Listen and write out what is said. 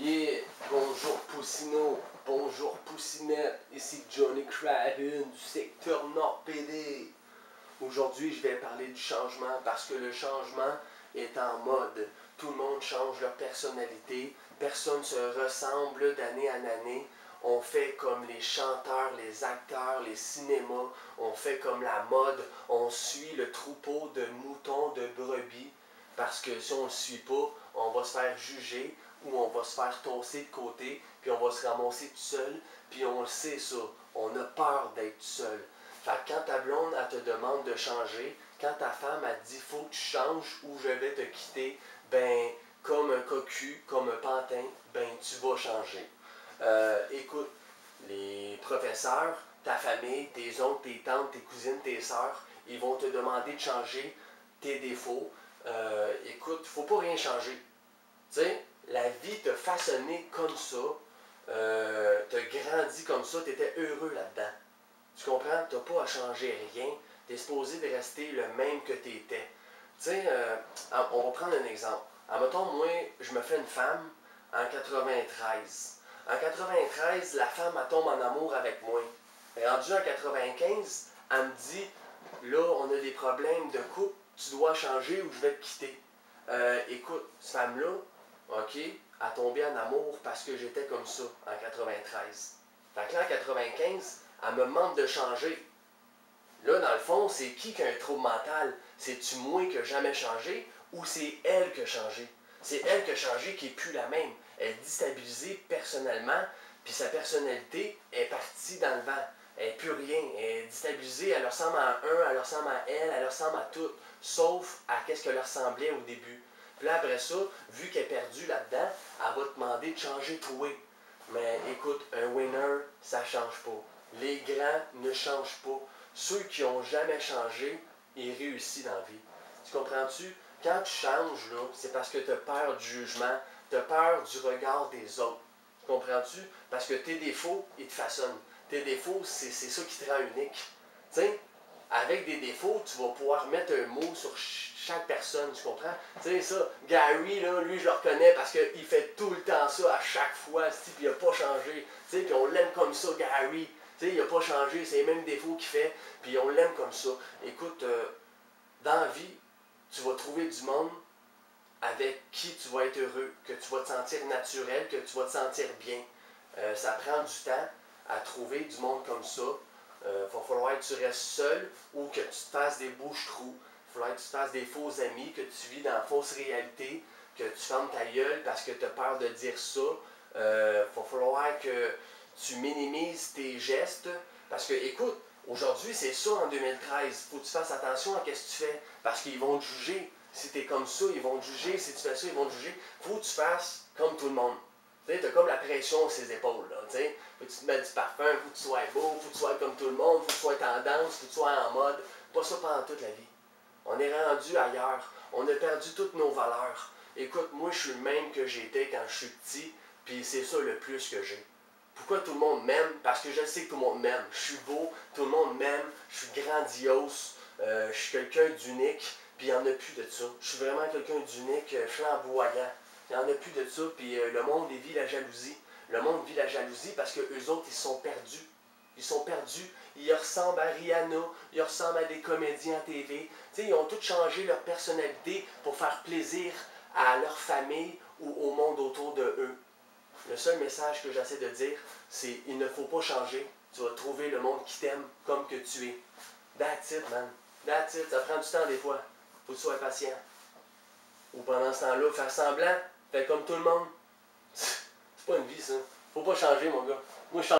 Yeah, bonjour Poussino, bonjour Poussinette, ici Johnny Craven du secteur Nord PD. Aujourd'hui, je vais parler du changement parce que le changement est en mode. Tout le monde change leur personnalité, personne ne se ressemble d'année en année. On fait comme les chanteurs, les acteurs, les cinémas, on fait comme la mode, on suit le troupeau de moutons, de brebis, parce que si on ne le suit pas, on va se faire juger ou on va se faire tosser de côté, puis on va se ramasser tout seul, puis on le sait ça, on a peur d'être seul. Fait que quand ta blonde, elle te demande de changer, quand ta femme, elle te dit « faut que tu changes ou je vais te quitter », ben, comme un cocu, comme un pantin, ben, tu vas changer. Écoute, les professeurs, ta famille, tes oncles, tes tantes, tes cousines, tes sœurs, ils vont te demander de changer tes défauts. Écoute, il ne faut pas rien changer. Tu sais, la vie t'a façonné comme ça, t'as grandi comme ça, tu étais heureux là-dedans. Tu comprends? Tu n'as pas à changer rien. Tu es supposé de rester le même que tu étais. Tu sais, on va prendre un exemple. Admettons, moi, je me fais une femme en 93. En 93, la femme, elle tombe en amour avec moi. Rendue en 95, elle me dit, là, on a des problèmes de couple, tu dois changer ou je vais te quitter. Écoute, cette femme-là, OK, a tombé en amour parce que j'étais comme ça en 93. Fait que là, en 95, elle me demande de changer. Là, dans le fond, c'est qui a un trouble mental? C'est-tu moi qui n'ai jamais changé ou c'est elle qui a changé? C'est elle qui a changé qui n'est plus la même. Elle est déstabilisée personnellement, puis sa personnalité est partie dans le vent. Elle n'est plus rien. Elle est déstabilisée, elle ressemble à un, elle ressemble à elle ressemble à tout, sauf à ce qu'elle ressemblait au début. Puis là, après ça, vu qu'elle est perdue là-dedans, elle va te demander de changer toi. Mais écoute, un winner, ça ne change pas. Les grands ne changent pas. Ceux qui n'ont jamais changé, ils réussissent dans la vie. Tu comprends-tu? Quand tu changes, là, c'est parce que tu as peur du jugement, tu as peur du regard des autres. Tu comprends-tu? Parce que tes défauts, ils te façonnent. Tes défauts, c'est ça qui te rend unique. Tu sais, avec des défauts, tu vas pouvoir mettre un mot sur chaque personne, tu comprends? Tu sais, ça, Gary, là, lui, je le reconnais parce qu'il fait tout le temps ça à chaque fois, puis il n'a pas changé. Tu sais, puis on l'aime comme ça, Gary. Tu sais, il n'a pas changé, c'est les mêmes défauts qu'il fait, puis on l'aime comme ça. Écoute, dans la vie, tu vas trouver du monde avec qui tu vas être heureux, que tu vas te sentir naturel, que tu vas te sentir bien. Ça prend du temps à trouver du monde comme ça. Il va falloir que tu restes seul ou que tu te fasses des bouches-trous. Il va falloir que tu te fasses des faux amis, que tu vis dans la fausse réalité, que tu fermes ta gueule parce que tu as peur de dire ça. Il va falloir que tu minimises tes gestes. Parce que, écoute, aujourd'hui, c'est ça en 2013. Il faut que tu fasses attention à ce que tu fais. Parce qu'ils vont te juger. Si tu es comme ça, ils vont te juger. Si tu fais ça, ils vont te juger. Il faut que tu fasses comme tout le monde. Tu as comme la pression sur ses épaules. Là, faut que tu te mettes du parfum, faut que tu sois beau, faut que tu sois comme tout le monde, faut que tu sois tendance, faut que tu sois en mode. Pas ça pendant toute la vie. On est rendu ailleurs. On a perdu toutes nos valeurs. Écoute, moi, je suis le même que j'étais quand je suis petit, puis c'est ça le plus que j'ai. Pourquoi tout le monde m'aime? Parce que je sais que tout le monde m'aime. Je suis beau, tout le monde m'aime, je suis grandiose, je suis quelqu'un d'unique, puis il n'y en a plus de ça. Je suis vraiment quelqu'un d'unique, flamboyant. Il n'y en a plus de ça, puis le monde vit la jalousie. Le monde vit la jalousie parce qu'eux autres, ils sont perdus. Ils sont perdus. Ils ressemblent à Rihanna, ils ressemblent à des comédiens à TV. T'sais, ils ont tous changé leur personnalité pour faire plaisir à leur famille ou au monde autour de eux. Le seul message que j'essaie de dire, c'est il ne faut pas changer. Tu vas trouver le monde qui t'aime comme que tu es. That's it, man. That's it. Ça prend du temps des fois. Faut que tu sois patient. Ou pendant ce temps-là, faire semblant, faire comme tout le monde. C'est pas une vie, ça. Faut pas changer, mon gars. Moi, je